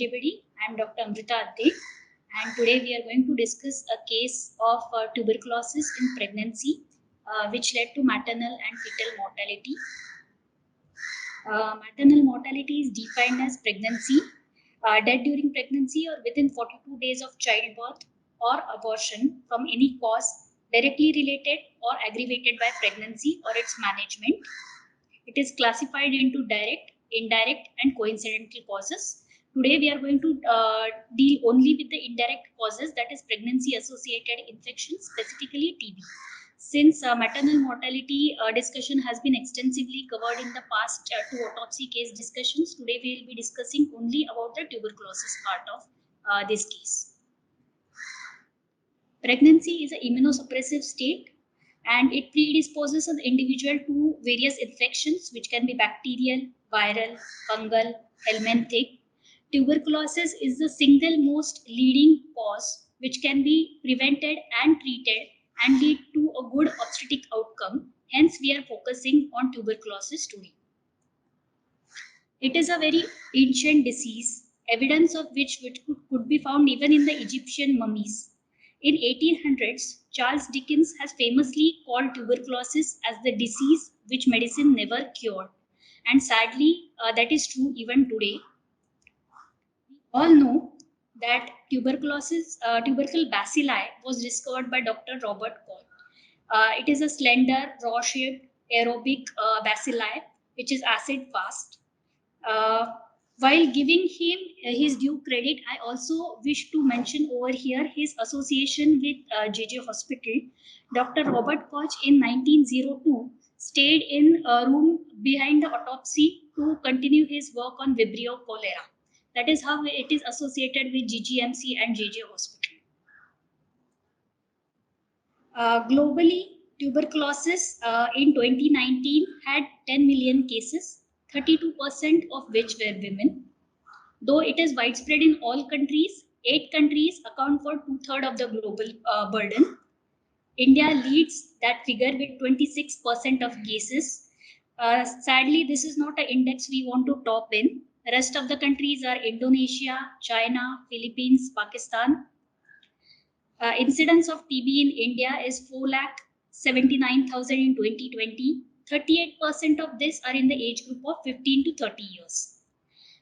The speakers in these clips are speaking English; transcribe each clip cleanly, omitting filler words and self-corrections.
everybody. I am Dr. Amrita Adde, and today we are going to discuss a case of tuberculosis in pregnancy, which led to maternal and fetal mortality. Maternal mortality is defined as pregnancy, death during pregnancy or within 42 days of childbirth or abortion from any cause directly related or aggravated by pregnancy or its management. It is classified into direct, indirect, and coincidental causes. Today, we are going to deal only with the indirect causes, that is pregnancy-associated infections, specifically TB. Since maternal mortality discussion has been extensively covered in the past two autopsy case discussions, today we will be discussing only about the tuberculosis part of this case. Pregnancy is an immunosuppressive state and it predisposes an individual to various infections which can be bacterial, viral, fungal, helminthic. Tuberculosis is the single most leading cause which can be prevented and treated and lead to a good obstetric outcome. Hence, we are focusing on tuberculosis today. It is a very ancient disease, evidence of which could be found even in the Egyptian mummies. In 1800s, Charles Dickens has famously called tuberculosis as the disease which medicine never cured. And sadly, that is true even today. We all know that tubercle bacilli was discovered by Dr. Robert Koch. It is a slender, raw-shaped aerobic bacilli which is acid-fast. While giving him his due credit, I also wish to mention over here his association with JJ Hospital. Dr. Robert Koch in 1902 stayed in a room behind the autopsy to continue his work on Vibrio cholera. That is how it is associated with GGMC and JJ Hospital. Globally, tuberculosis in 2019 had 10 million cases, 32% of which were women. Though it is widespread in all countries, 8 countries account for 2/3 of the global burden. India leads that figure with 26% of cases. Sadly, this is not an index we want to top in. The rest of the countries are Indonesia, China, Philippines, Pakistan. Incidence of TB in India is 4,79,000 in 2020. 38% of this are in the age group of 15 to 30 years.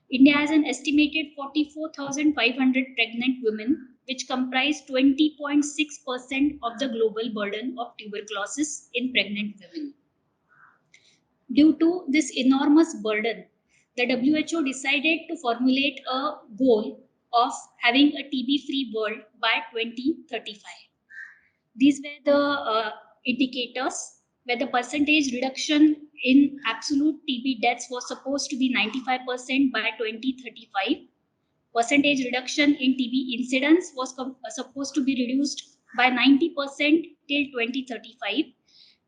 India has an estimated 44,500 pregnant women, which comprise 20.6% of the global burden of tuberculosis in pregnant women. Due to this enormous burden, the WHO decided to formulate a goal of having a TB-free world by 2035. These were the indicators where the percentage reduction in absolute TB deaths was supposed to be 95% by 2035. Percentage reduction in TB incidence was supposed to be reduced by 90% till 2035.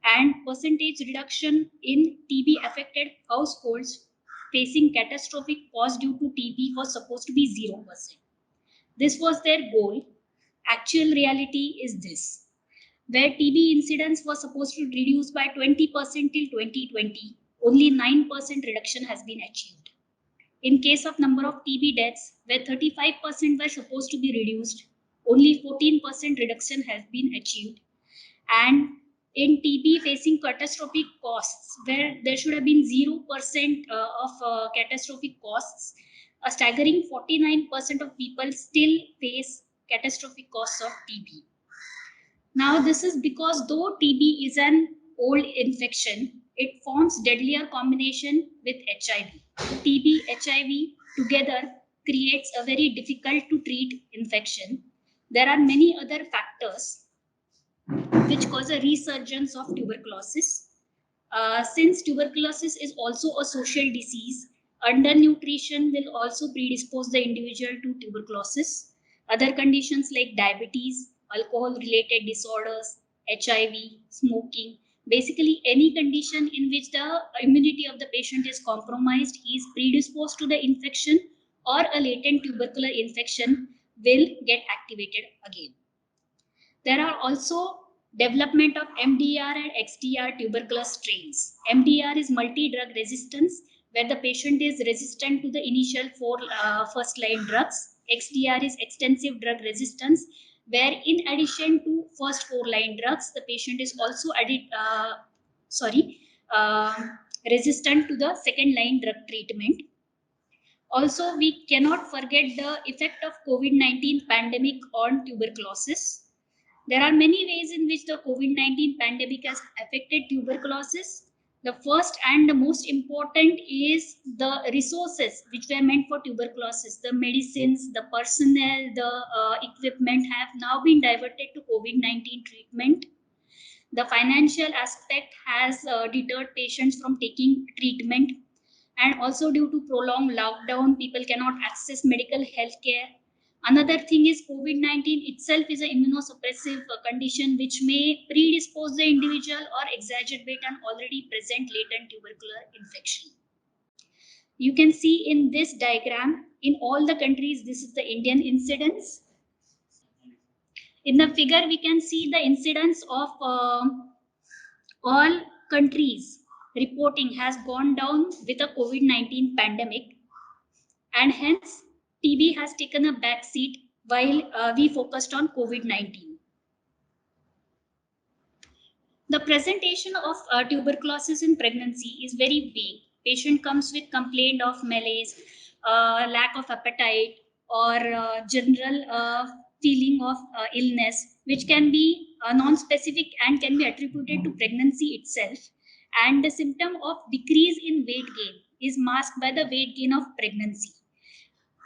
And percentage reduction in TB affected households facing catastrophic cost due to TB was supposed to be 0%. This was their goal. Actual reality is this, where TB incidence was supposed to reduce by 20% till 2020, only 9% reduction has been achieved. In case of number of TB deaths, where 35% were supposed to be reduced, only 14% reduction has been achieved. And in TB facing catastrophic costs, where there should have been 0% of catastrophic costs, a staggering 49% of people still face catastrophic costs of TB. Now, this is because though TB is an old infection, it forms deadlier combination with HIV. TB, HIV together creates a very difficult to treat infection. There are many other factors which cause a resurgence of tuberculosis. Since tuberculosis is also a social disease, undernutrition will also predispose the individual to tuberculosis. Other conditions like diabetes, alcohol-related disorders, HIV, smoking, basically any condition in which the immunity of the patient is compromised, he is predisposed to the infection, or a latent tubercular infection will get activated again. There are also development of MDR and XDR tuberculosis strains. MDR is multi-drug resistance, where the patient is resistant to the initial four first line drugs. XDR is extensive drug resistance, where in addition to first four line drugs, the patient is also sorry, uh, resistant to the second line drug treatment. Also, we cannot forget the effect of COVID-19 pandemic on tuberculosis. There are many ways in which the COVID-19 pandemic has affected tuberculosis. The first and the most important is the resources which were meant for tuberculosis. The medicines, the personnel, the equipment have now been diverted to COVID-19 treatment. The financial aspect has deterred patients from taking treatment, and also due to prolonged lockdown, people cannot access medical health care. Another thing is COVID-19 itself is an immunosuppressive condition which may predispose the individual or exacerbate an already present latent tubercular infection. You can see in this diagram, in all the countries, this is the Indian incidence. In the figure, we can see the incidence of all countries reporting has gone down with the COVID-19 pandemic, and hence TB has taken a back seat while we focused on COVID-19. The presentation of tuberculosis in pregnancy is very vague. Patient comes with complaint of malaise, lack of appetite, or general feeling of illness, which can be non-specific and can be attributed to pregnancy itself. And the symptom of decrease in weight gain is masked by the weight gain of pregnancy.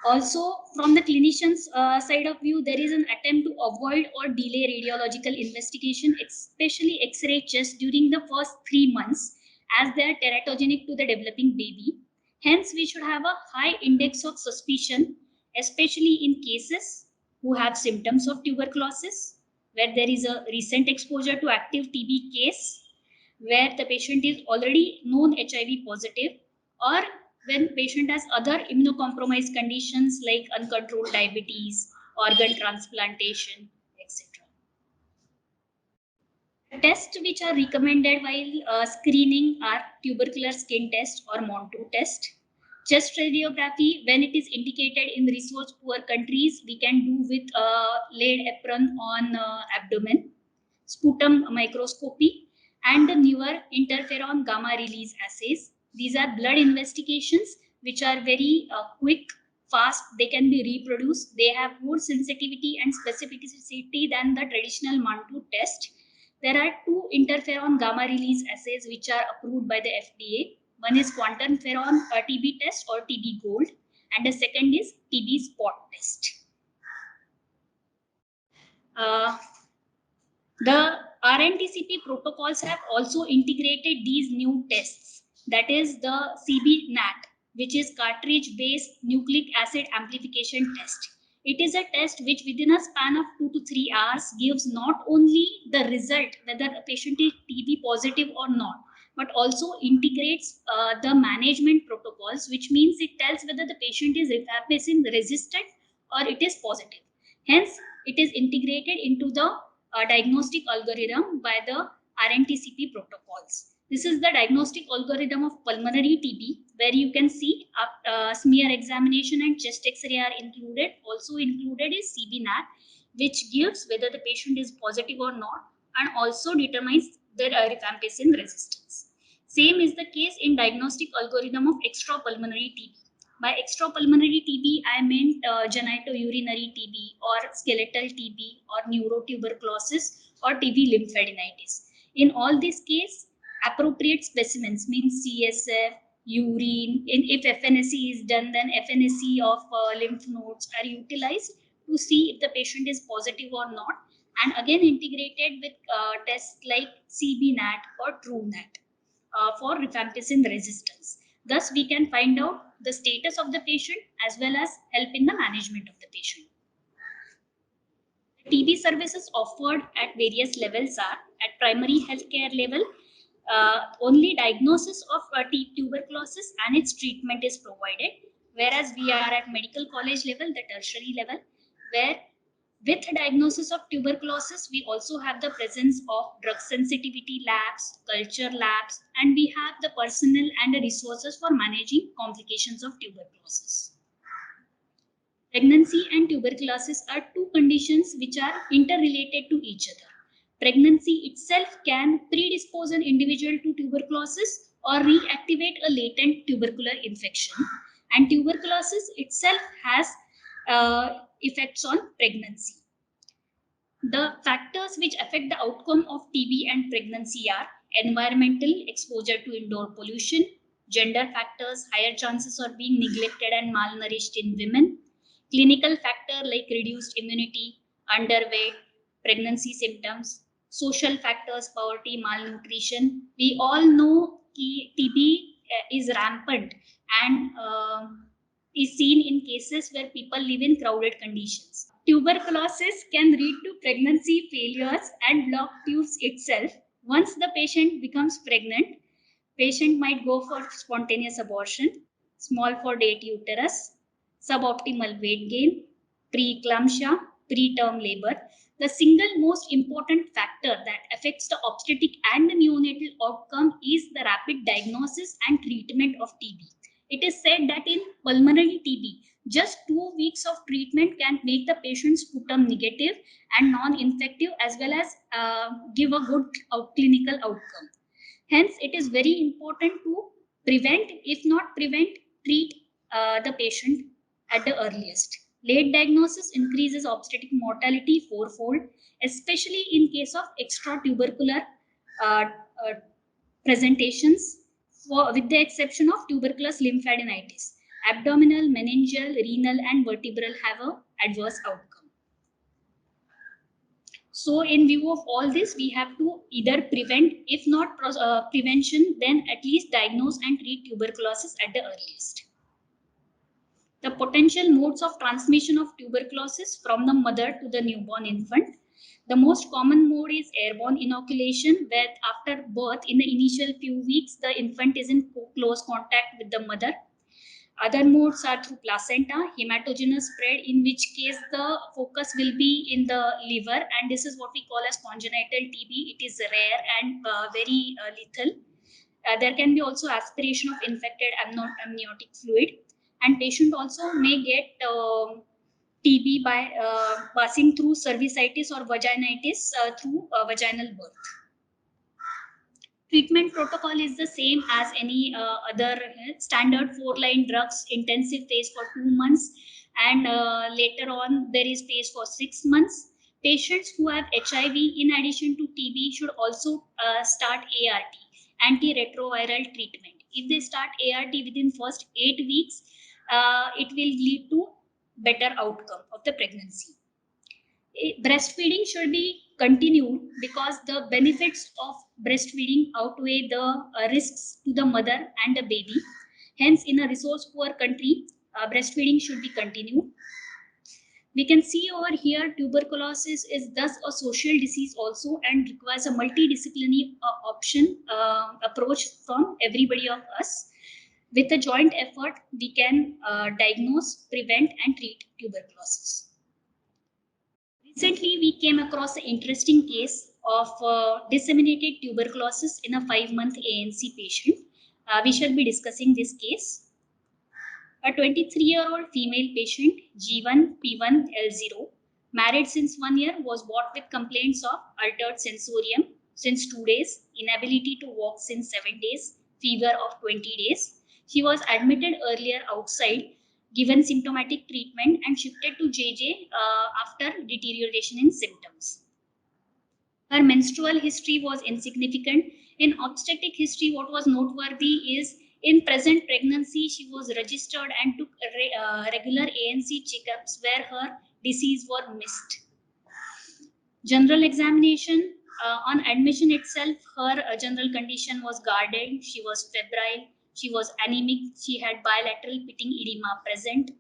Also, from the clinician's side of view, there is an attempt to avoid or delay radiological investigation, especially X-ray chest during the first 3 months, as they are teratogenic to the developing baby. Hence, we should have a high index of suspicion, especially in cases who have symptoms of tuberculosis, where there is a recent exposure to active TB case, where the patient is already known HIV positive, or when patient has other immunocompromised conditions like uncontrolled diabetes, organ transplantation, etc. Tests which are recommended while screening are tubercular skin test or Montu test. Chest radiography, when it is indicated in resource poor countries, we can do with laid apron on abdomen, sputum microscopy, and the newer interferon gamma release assays. These are blood investigations which are very quick, fast, they can be reproduced. They have more sensitivity and specificity than the traditional Mantoux test. There are two interferon gamma release assays which are approved by the FDA. One is quantiferon TB test or TB Gold, and the second is TB spot test. The RNTCP protocols have also integrated these new tests, that is the CB-NAT, which is cartridge-based nucleic acid amplification test. It is a test which within a span of 2 to 3 hours gives not only the result whether a patient is TB positive or not, but also integrates the management protocols, which means it tells whether the patient is rifampicin resistant or it is positive. Hence, it is integrated into the diagnostic algorithm by the RNTCP protocols. This is the diagnostic algorithm of pulmonary TB, where you can see smear examination and chest X-ray are included. Also included is CB-NAT, which gives whether the patient is positive or not, and also determines the rifampicin resistance. Same is the case in diagnostic algorithm of extrapulmonary TB. By extrapulmonary TB, I meant genitourinary TB or skeletal TB or neurotuberculosis or TB lymphadenitis. In all these cases, appropriate specimens means CSF, urine. If FNSE is done, then FNSE of lymph nodes are utilized to see if the patient is positive or not, and again integrated with tests like CB-NAT or TrueNAT for rifampicin resistance. Thus, we can find out the status of the patient as well as help in the management of the patient. TB services offered at various levels are at primary healthcare level, only diagnosis of tuberculosis and its treatment is provided, whereas we are at medical college level, the tertiary level, where With diagnosis of tuberculosis, we also have the presence of drug sensitivity labs, culture labs, and we have the personnel and the resources for managing complications of tuberculosis. Pregnancy and tuberculosis are two conditions which are interrelated to each other. Pregnancy itself can predispose an individual to tuberculosis or reactivate a latent tubercular infection, and tuberculosis itself has effects on pregnancy. The factors which affect the outcome of TB and pregnancy are environmental exposure to indoor pollution, gender factors, higher chances of being neglected and malnourished in women, clinical factor like reduced immunity, underweight, pregnancy symptoms, social factors, poverty, malnutrition. We all know TB is rampant and is seen in cases where people live in crowded conditions. Tuberculosis can lead to pregnancy failures and blocked tubes itself. Once the patient becomes pregnant, patient might go for spontaneous abortion, small folded uterus, suboptimal weight gain, preeclampsia, preterm labor. The single most important factor that affects the obstetric and the neonatal outcome is the rapid diagnosis and treatment of TB. It is said that in pulmonary TB, just 2 weeks of treatment can make the patient sputum negative and non-infective, as well as give a good clinical outcome. Hence, it is very important to prevent, if not prevent, treat the patient at the earliest. Late diagnosis increases obstetric mortality fourfold, especially in case of extratubercular uh, uh, presentations, with the exception of tuberculous lymphadenitis. Abdominal, meningeal, renal, and vertebral have an adverse outcome. So, in view of all this, we have to either prevent, if not prevention, then at least diagnose and treat tuberculosis at the earliest. The potential modes of transmission of tuberculosis from the mother to the newborn infant. The most common mode is airborne inoculation, where after birth, in the initial few weeks, the infant is in close contact with the mother. Other modes are through placenta, hematogenous spread, in which case the focus will be in the liver, and this is what we call as congenital TB. It is rare and very lethal. There can be also aspiration of infected amniotic fluid, and patient also may get TB by passing through cervicitis or vaginitis through vaginal birth. Treatment protocol is the same as any other standard 4-line drugs, intensive phase for 2 months, and later on there is phase for 6 months. Patients who have HIV in addition to TB should also start ART, antiretroviral treatment. If they start ART within first 8 weeks, it will lead to better outcome of the pregnancy. Breastfeeding should be continued because the benefits of breastfeeding outweigh the risks to the mother and the baby. Hence, in a resource poor country, breastfeeding should be continued. We can see over here tuberculosis is thus a social disease also and requires a multidisciplinary approach from everybody of us. With a joint effort, we can diagnose, prevent, and treat tuberculosis. Recently, we came across an interesting case of disseminated tuberculosis in a 5-month ANC patient. We shall be discussing this case. A 23-year-old female patient, G1P1L0, married since 1 year, was brought with complaints of altered sensorium since 2 days, inability to walk since 7 days, fever of 20 days. She was admitted earlier outside, given symptomatic treatment, and shifted to JJ after deterioration in symptoms. Her menstrual history was insignificant. In obstetric history, what was noteworthy is in present pregnancy, she was registered and took regular ANC checkups where her disease were missed. General examination, on admission itself, her general condition was guarded. She was febrile. She was anemic. She had bilateral pitting edema present.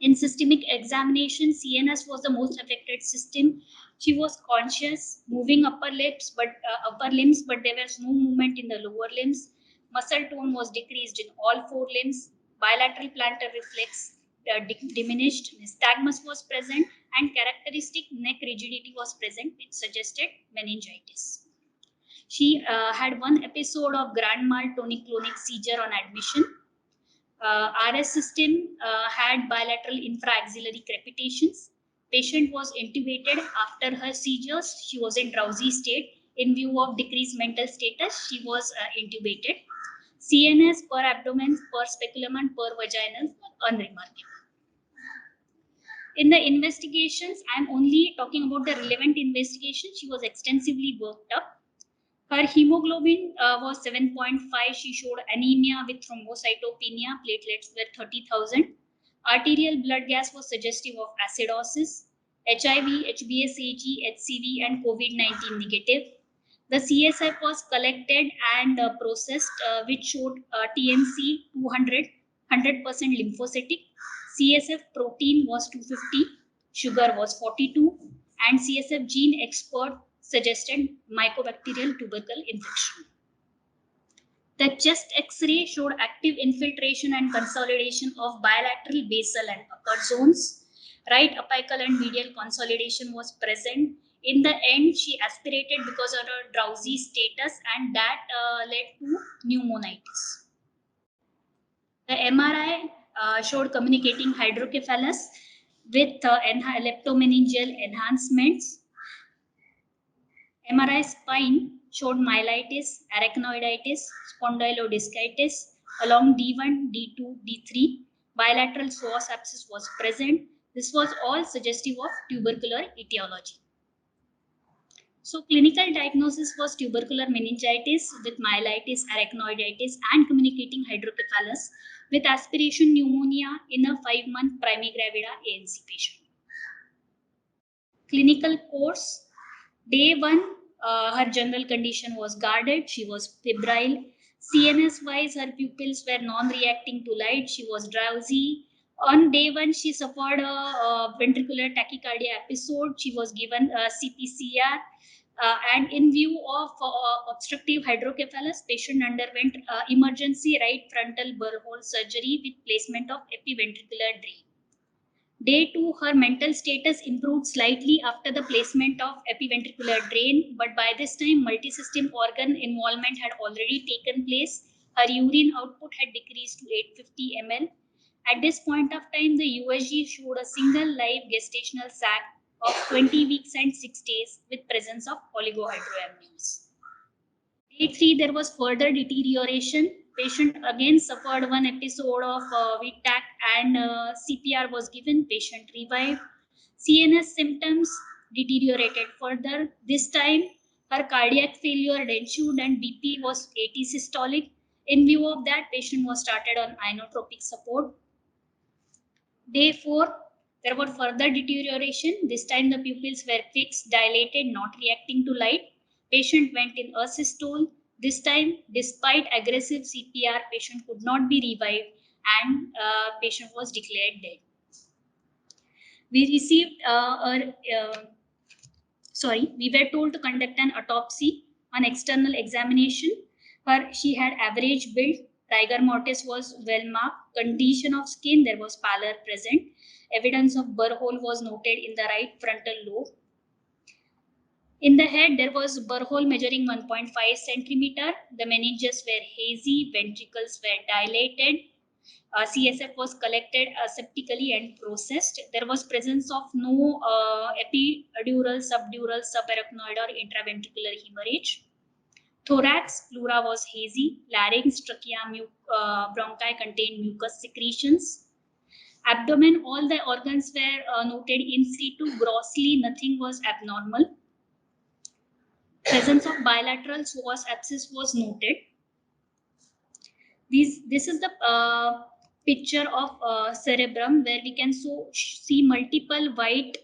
In systemic examination, CNS was the most affected system. She was conscious, moving upper limbs, but there was no movement in the lower limbs. Muscle tone was decreased in all 4 limbs. Bilateral plantar reflex diminished. Nystagmus was present, and characteristic neck rigidity was present, which suggested meningitis. She had one episode of grand mal tonic-clonic seizure on admission. RS system had bilateral infraaxillary crepitations. Patient was intubated after her seizures. She was in drowsy state. In view of decreased mental status, she was intubated. CNS per abdomen, per speculum, and per vaginal were unremarkable. In the investigations, I'm only talking about the relevant investigation. She was extensively worked up. Her hemoglobin was 7.5. She showed anemia with thrombocytopenia. Platelets were 30,000. Arterial blood gas was suggestive of acidosis. HIV, HBsAg, HCV, and COVID-19 negative. The CSF was collected and processed, which showed TMC 200, 100% lymphocytic. CSF protein was 250, sugar was 42, and CSF gene expert suggested mycobacterial tubercle infection. The chest X-ray showed active infiltration and consolidation of bilateral basal and upper zones. Right apical and medial consolidation was present. In the end, she aspirated because of her drowsy status, and that led to pneumonitis. The MRI showed communicating hydrocephalus with leptomeningeal enhancements. MRI spine showed myelitis, arachnoiditis, spondylodiscitis along D1, D2, D3. Bilateral psoas abscess was present. This was all suggestive of tubercular etiology. So clinical diagnosis was tubercular meningitis with myelitis, arachnoiditis, and communicating hydrocephalus with aspiration pneumonia in a 5-month primigravida ANC patient. Clinical course. Day 1, her general condition was guarded. She was febrile. CNS wise, her pupils were non-reacting to light. She was drowsy. On day 1, she suffered a ventricular tachycardia episode. She was given CPCR. And in view of obstructive hydrocephalus, patient underwent emergency right frontal burr hole surgery with placement of epiventricular drain. Day 2, her mental status improved slightly after the placement of epiventricular drain, but by this time, multisystem organ involvement had already taken place. Her urine output had decreased to 850 ml. At this point of time, the USG showed a single live gestational sac of 20 weeks and 6 days with presence of oligohydramnios. Day 3, there was further deterioration. Patient again suffered one episode of VTAC and CPR was given. Patient revived. CNS symptoms deteriorated further. This time, her cardiac failure ensued and BP was 80 systolic. In view of that, patient was started on inotropic support. Day 4, there was further deterioration. This time, the pupils were fixed, dilated, not reacting to light. Patient went in asystole. This time, despite aggressive CPR, patient could not be revived and patient was declared dead. We received we were told to conduct an autopsy on external examination. She had average build. Rigor mortis was well marked. Condition of skin, there was pallor present. Evidence of burr hole was noted in the right frontal lobe. In the head, there was burr hole measuring 1.5 centimeter. The meninges were hazy, ventricles were dilated. CSF was collected aseptically and processed. There was presence of no epidural, subdural, subarachnoid or intraventricular hemorrhage. Thorax, pleura was hazy. Larynx, trachea, bronchi contained mucus secretions. Abdomen, all the organs were noted in situ. Grossly, nothing was abnormal. Presence of bilateral psoas abscess was noted. This is the picture of cerebrum where we can see multiple white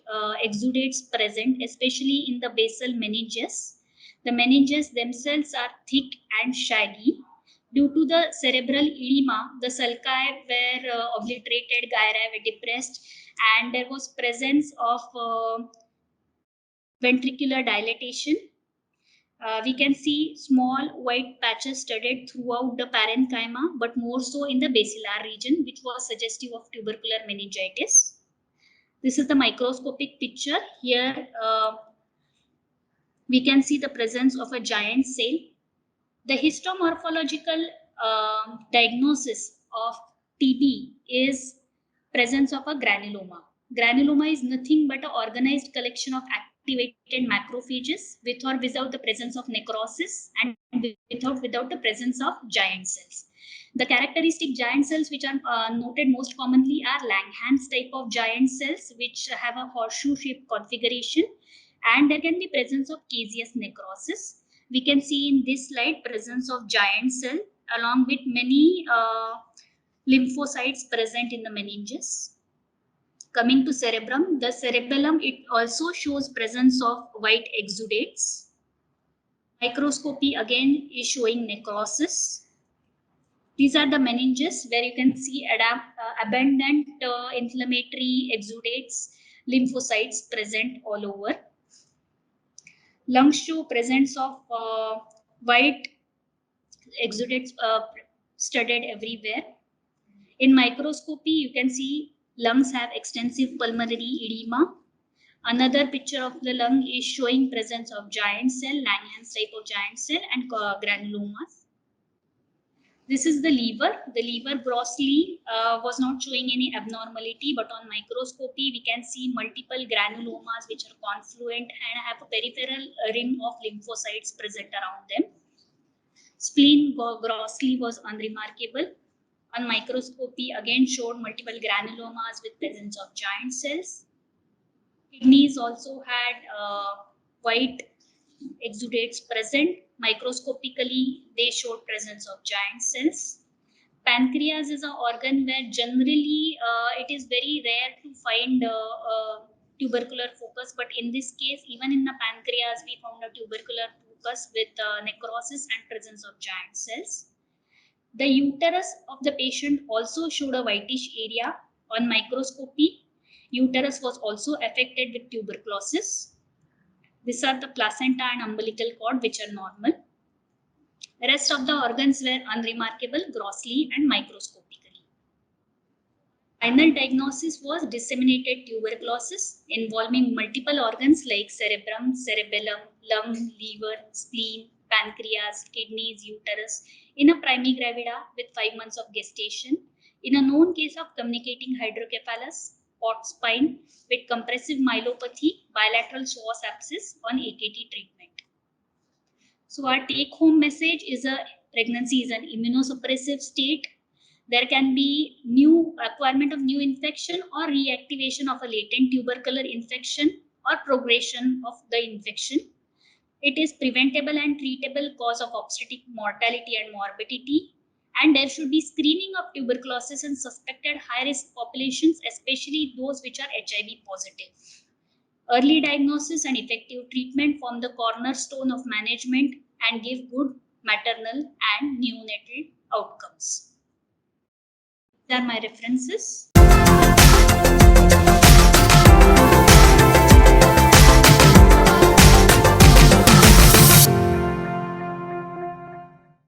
exudates present, especially in the basal meninges. The meninges themselves are thick and shaggy. Due to the cerebral edema, the sulci were obliterated, gyri were depressed, and there was presence of ventricular dilatation. We can see small white patches studded throughout the parenchyma, but more so in the basilar region, which was suggestive of tubercular meningitis. This is the microscopic picture. Here we can see the presence of a giant cell. The histomorphological diagnosis of TB is presence of a granuloma. Granuloma is nothing but an organized collection of activated macrophages with or without the presence of necrosis and without the presence of giant cells. The characteristic giant cells which are noted most commonly are Langhans type of giant cells which have a horseshoe shaped configuration, and there can be presence of caseous necrosis. We can see in this slide presence of giant cell along with many lymphocytes present in the meninges. Coming to cerebrum, the cerebellum, it also shows presence of white exudates. Microscopy again is showing necrosis. These are the meninges where you can see abundant inflammatory exudates, lymphocytes present all over. Lungs show presence of white exudates studded everywhere. In microscopy, you can see lungs have extensive pulmonary edema. Another picture of the lung is showing presence of giant cell, Langhans type of giant cell, and granulomas. This is the liver. The liver grossly was not showing any abnormality, but on microscopy, we can see multiple granulomas which are confluent and have a peripheral rim of lymphocytes present around them. Spleen grossly was unremarkable. On microscopy, again showed multiple granulomas with presence of giant cells. Kidneys also had white exudates present. Microscopically, they showed presence of giant cells. Pancreas is an organ where generally it is very rare to find tubercular focus, but in this case, even in the pancreas, we found a tubercular focus with necrosis and presence of giant cells. The uterus of the patient also showed a whitish area on microscopy. Uterus was also affected with tuberculosis. These are the placenta and umbilical cord which are normal. The rest of the organs were unremarkable grossly and microscopically. Final diagnosis was disseminated tuberculosis involving multiple organs like cerebrum, cerebellum, lung, liver, spleen, pancreas, kidneys, uterus in a primigravida with 5 months of gestation. In a known case of communicating hydrocephalus, pot spine with compressive myelopathy, bilateral psoas abscess on AKT treatment. So our take-home message is a pregnancy is an immunosuppressive state. There can be new acquirement of new infection or reactivation of a latent tubercular infection or progression of the infection. It is preventable and treatable cause of obstetric mortality and morbidity. And there should be screening of tuberculosis in suspected high-risk populations, especially those which are HIV positive. Early diagnosis and effective treatment form the cornerstone of management and give good maternal and neonatal outcomes. These are my references.